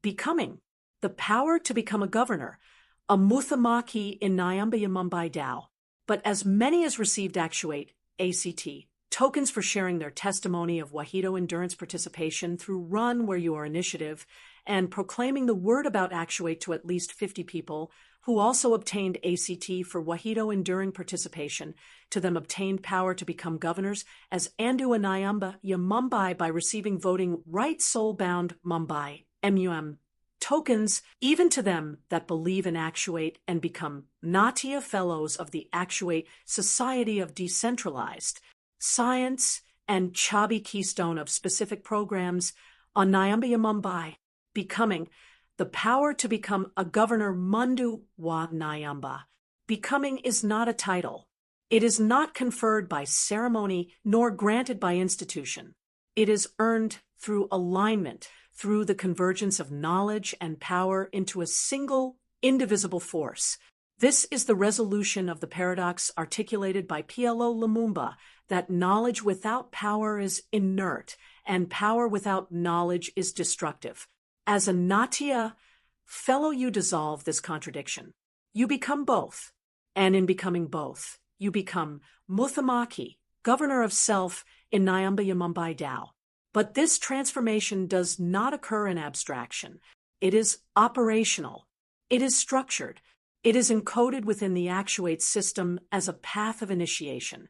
Becoming. The power to become a governor. A Muthamaki in Nyumba Mumbi Dao. But as many as received Actuate, ACT, tokens for sharing their testimony of WAHITO endurance participation through Run Where You Are initiative, and proclaiming the word about Actuate to at least 50 people who also obtained ACT for WAHITO enduring participation, to them obtained power to become governors as Andu and Nyumba Mumbi by receiving voting right soulbound Mumbi, MUM, tokens, even to them that believe in Actuate and become Ngatia Fellows of the Actuate Society of Decentralized, Science, and Chabi keystone of specific programs on Nyumba Mumbi, becoming the power to become a governor Mundu wa Nyumba. Becoming is not a title. It is not conferred by ceremony nor granted by institution. It is earned through alignment, through the convergence of knowledge and power into a single, indivisible force. This is the resolution of the paradox articulated by PLO Lumumba, that knowledge without power is inert, and power without knowledge is destructive. As a Ngatia fellow, you dissolve this contradiction. You become both, and in becoming both, you become Muthamaki, governor of self in Nyumba Mumbi Dao. But this transformation does not occur in abstraction. It is operational. It is structured. It is encoded within the Actuate system as a path of initiation,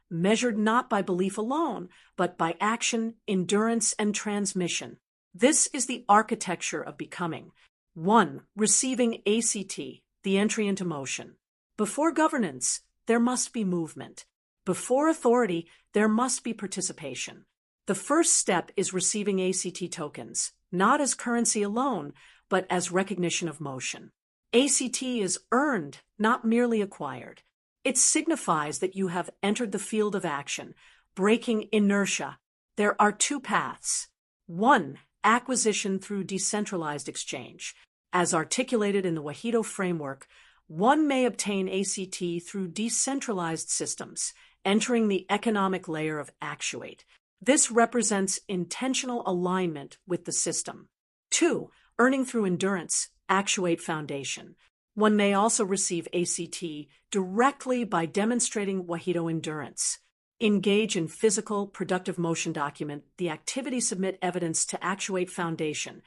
measured not by belief alone, but by action, endurance, and transmission. This is the architecture of becoming. 1. Receiving ACT, the entry into motion. Before governance, there must be movement. Before authority, there must be participation. The first step is receiving ACT tokens, not as currency alone, but as recognition of motion. ACT is earned, not merely acquired. It signifies that you have entered the field of action, breaking inertia. There are two paths. 1. Acquisition through decentralized exchange. As articulated in the WAHITO framework, one may obtain ACT through decentralized systems, entering the economic layer of Actuate. This represents intentional alignment with the system. 2. Earning through endurance, Actuate Foundation. One may also receive ACT directly by demonstrating WAHITO endurance. Engage in physical, productive motion document the activity, submit evidence to Actuate Foundation.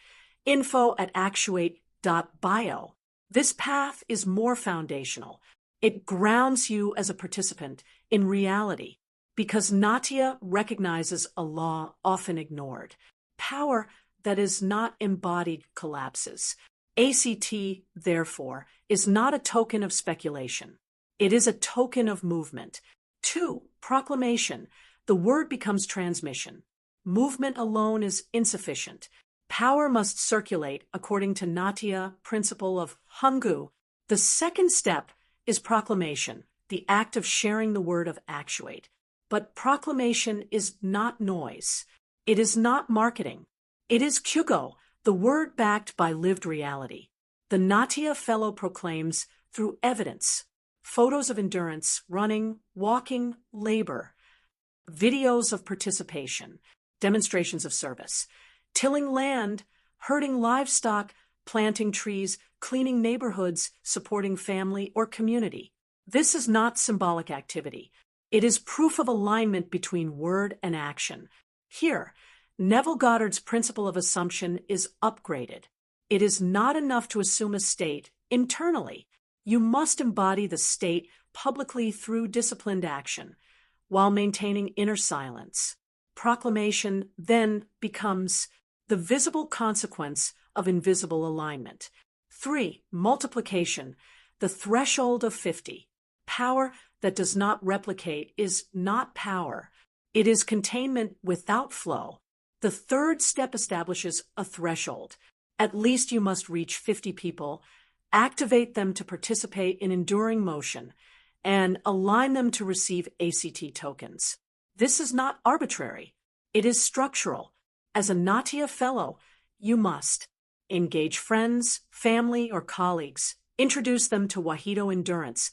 info@actuate.bio. This path is more foundational. It grounds you as a participant in reality, because Ngatia recognizes a law often ignored. Power that is not embodied collapses. ACT, therefore, is not a token of speculation. It is a token of movement. 2. Proclamation. The word becomes transmission. Movement alone is insufficient. Power must circulate according to Ngatia principle of Hungu. The second step is proclamation, the act of sharing the word of Actuate. But proclamation is not noise. It is not marketing. It is Kyugo, the word backed by lived reality. The Ngatia fellow proclaims through evidence, photos of endurance, running, walking, labor, videos of participation, demonstrations of service, tilling land, herding livestock, planting trees, cleaning neighborhoods, supporting family or community. This is not symbolic activity. It is proof of alignment between word and action. Here, Neville Goddard's principle of assumption is upgraded. It is not enough to assume a state internally. You must embody the state publicly through disciplined action, while maintaining inner silence. Proclamation then becomes the visible consequence of invisible alignment. 3. Multiplication, the threshold of 50. Power that does not replicate is not power. It is containment without flow. The third step establishes a threshold. At least you must reach 50 people, activate them to participate in enduring motion, and align them to receive ACT tokens. This is not arbitrary. It is structural. As a Ngatia fellow, you must engage friends, family, or colleagues, introduce them to WAHITO endurance,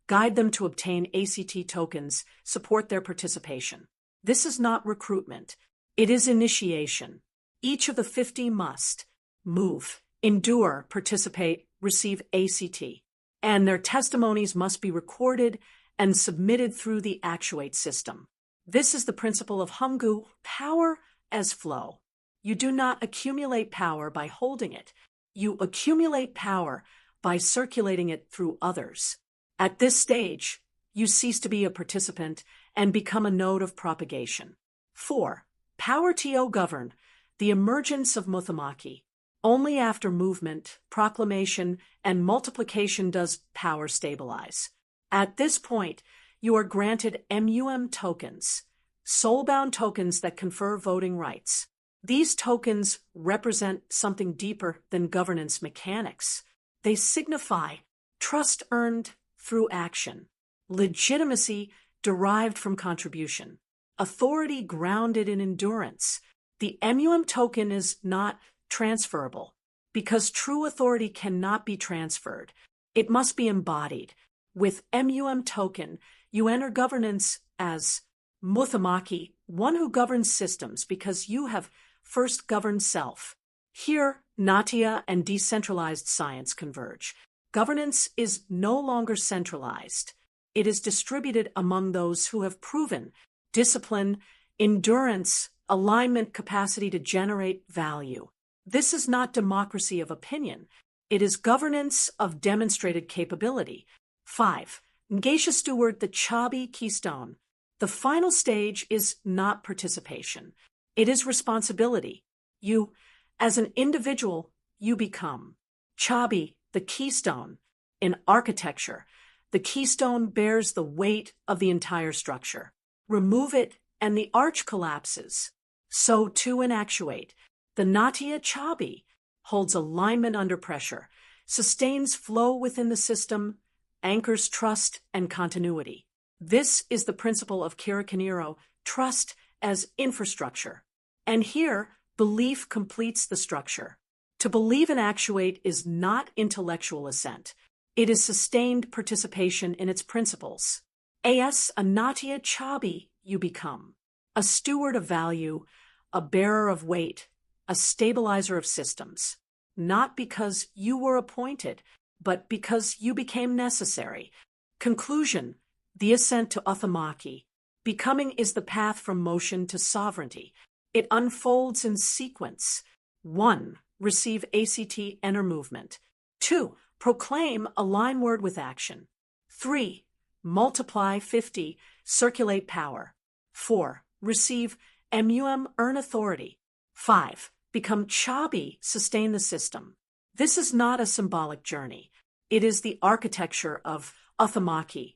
guide them to obtain ACT tokens, support their participation. This is not recruitment. It is initiation. Each of the 50 must move, endure, participate, receive ACT. And their testimonies must be recorded and submitted through the Actuate system. This is the principle of Hunggu, power as flow. You do not accumulate power by holding it. You accumulate power by circulating it through others. At this stage, you cease to be a participant and become a node of propagation. 4. Power to govern, the emergence of Muthamaki. Only after movement, proclamation, and multiplication does power stabilize. At this point, you are granted MUM tokens, soulbound tokens that confer voting rights. These tokens represent something deeper than governance mechanics. They signify trust earned through action, legitimacy derived from contribution, authority grounded in endurance. The MUM token is not transferable because true authority cannot be transferred. It must be embodied. With MUM token, you enter governance as Muthamaki, one who governs systems because you have first governed self. Here, Ngatia and decentralized science converge. Governance is no longer centralized. It is distributed among those who have proven discipline, endurance, alignment, capacity to generate value. This is not democracy of opinion. It is governance of demonstrated capability. 5. Ngatia steward the Chabi keystone. The final stage is not participation. It is responsibility. You, as an individual, you become. Chabi, the keystone. In architecture, the keystone bears the weight of the entire structure. Remove it and the arch collapses. So too in Actuate. The Ngatia Chabi holds alignment under pressure, sustains flow within the system, anchors trust and continuity. This is the principle of Kirikaniro, trust as infrastructure. And here, belief completes the structure. To believe in Actuate is not intellectual assent. It is sustained participation in its principles. A Ngatia Chabi you become. A steward of value, a bearer of weight, a stabilizer of systems. Not because you were appointed, but because you became necessary. Conclusion, the ascent to Uthamaki. Becoming is the path from motion to sovereignty. It unfolds in sequence. 1. Receive ACT, enter movement. 2. Proclaim, align word with action. 3. Multiply 50, circulate power. 4. Receive MUM, earn authority. 5. Become Chabi, sustain the system. This is not a symbolic journey. It is the architecture of Uthamaki,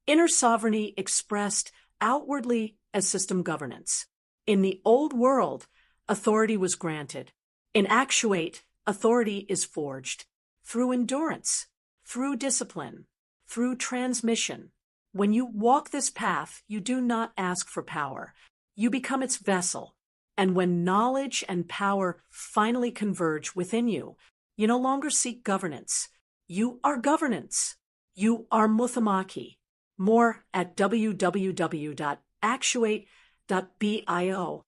inner sovereignty expressed outwardly as system governance. In the old world, authority was granted. In Actuate, authority is forged through endurance, through discipline, through transmission. When you walk this path, you do not ask for power. You become its vessel. And when knowledge and power finally converge within you, you no longer seek governance. You are governance. You are Muthamaki. More at www.actuate.bio.